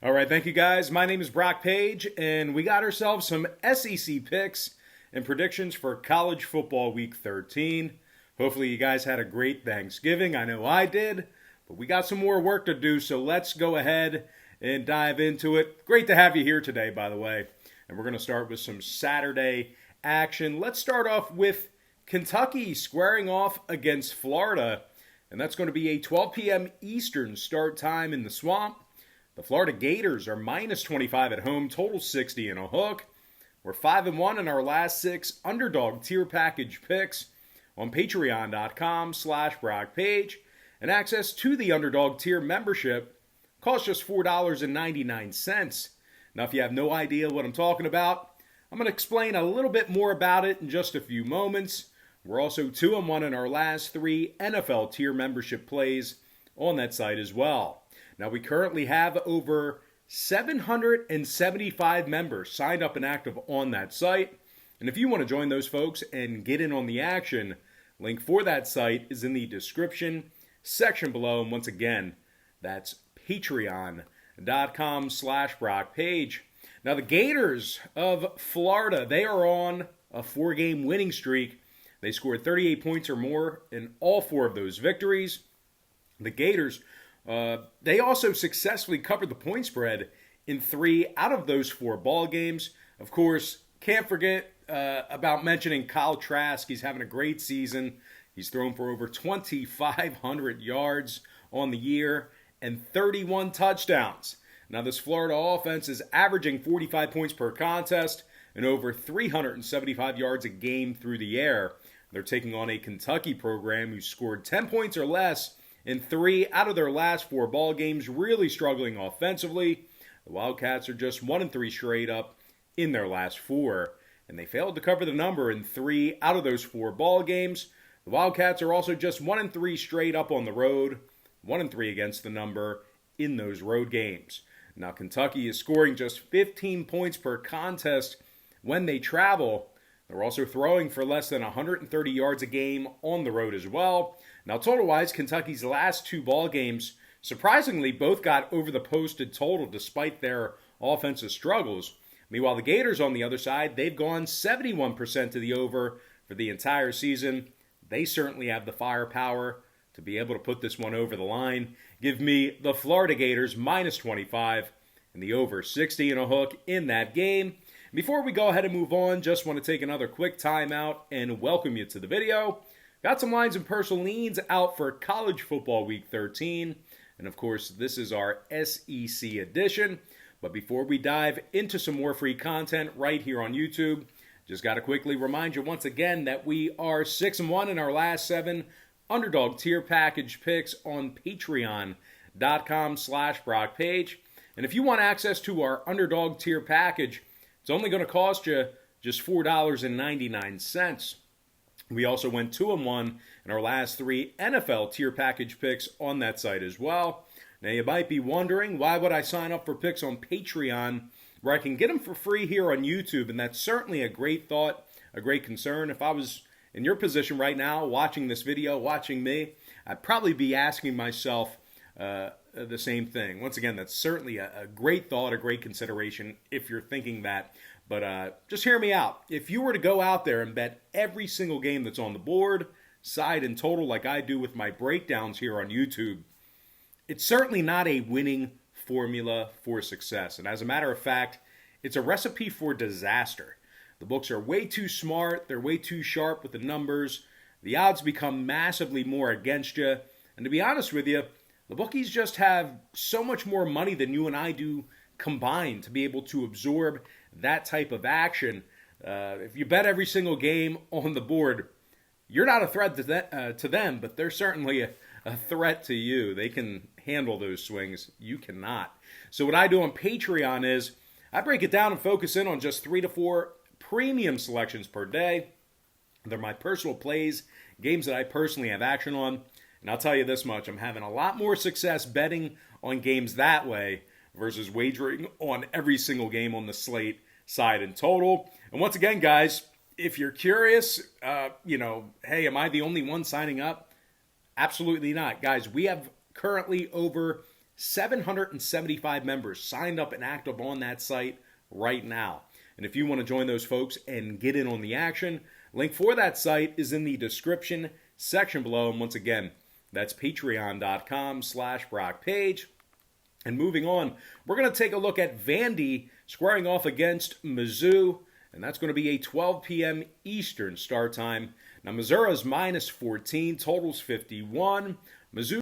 All right, thank you guys. My name is Brock Page, and we got ourselves some SEC picks and predictions for college football week 13. Hopefully you guys had a great Thanksgiving. I know I did, but we got some more work to do, so let's go ahead and dive into it. Great to have you here today, by the way. And we're going to start with some Saturday action. Let's start off with Kentucky squaring off against Florida, and that's going to be a 12 p.m. Eastern start time in the Swamp. The Florida Gators are minus 25 at home, total 60 and a hook. We're 5-1 in our last 6 Underdog tier package picks on patreon.com/BrockPage. And access to the Underdog tier membership costs just $4.99. Now, if you have no idea what I'm talking about, I'm going to explain a little bit more about it in just a few moments. We're also 2-1 in our last 3 NFL tier membership plays on that site as well. Now, we currently have over 775 members signed up and active on that site. And if you want to join those folks and get in on the action, link for that site is in the description section below. And once again, that's patreon.com/BrockPage. Now, the Gators of Florida, they are on a 4-game winning streak. They scored 38 points or more in all 4 of those victories. The Gators, they also successfully covered the point spread in 3 out of those 4 ball games. Of course, can't forget about mentioning Kyle Trask. He's having a great season. He's thrown for over 2,500 yards on the year and 31 touchdowns. Now, this Florida offense is averaging 45 points per contest and over 375 yards a game through the air. They're taking on a Kentucky program who scored 10 points or less in 3 out of their last 4 ball games, really struggling offensively. The Wildcats are just 1-3 straight up in their last 4, and they failed to cover the number in 3 out of those 4 ball games. The Wildcats are also just 1-3 straight up on the road, 1-3 against the number in those road games. Now, Kentucky is scoring just 15 points per contest when they travel. They're also throwing for less than 130 yards a game on the road as well. Now, total-wise, Kentucky's last 2 ball games, surprisingly, both got over the posted total despite their offensive struggles. Meanwhile, the Gators, on the other side, they've gone 71% to the over for the entire season. They certainly have the firepower to be able to put this one over the line. Give me the Florida Gators minus 25 and the over 60 and a hook in that game. Before we go ahead and move on, just want to take another quick timeout and welcome you to the video. Got some lines and personal leans out for college football week 13. And of course, this is our SEC edition. But before we dive into some more free content right here on YouTube, just got to quickly remind you once again that we are 6-1 in our last 7 Underdog tier package picks on patreon.com/BrockPage. And if you want access to our Underdog tier package, it's only going to cost you just $4.99. We also went 2-1 in our last 3 NFL tier package picks on that site as well. Now, you might be wondering, why would I sign up for picks on Patreon where I can get them for free here on YouTube? And that's certainly a great thought, a great concern. If I was in your position right now, watching this video, watching me, I'd probably be asking myself the same thing. Once again, that's certainly a great thought, a great consideration if you're thinking that. But just hear me out. If you were to go out there and bet every single game that's on the board, side and total, like I do with my breakdowns here on YouTube, it's certainly not a winning formula for success. And as a matter of fact, it's a recipe for disaster. The books are way too smart. They're way too sharp with the numbers. The odds become massively more against you. And to be honest with you, the bookies just have so much more money than you and I do combined to be able to absorb that type of action. If you bet every single game on the board, you're not a threat to them, but they're certainly a threat to you. They can handle those swings. You cannot. So what I do on Patreon is I break it down and focus in on just 3 to 4 premium selections per day. They're my personal plays, games that I personally have action on. And I'll tell you this much, I'm having a lot more success betting on games that way versus wagering on every single game on the slate, side and total. And once again, guys, if you're curious, hey, am I the only one signing up? Absolutely not. Guys, we have currently over 775 members signed up and active on that site right now. And if you want to join those folks and get in on the action, link for that site is in the description section below. And once again, that's patreon.com/Brock Page. And moving on, we're going to take a look at Vandy squaring off against Mizzou. And that's going to be a 12 p.m. Eastern start time. Now, Missouri's minus 14, totals 51. Mizzou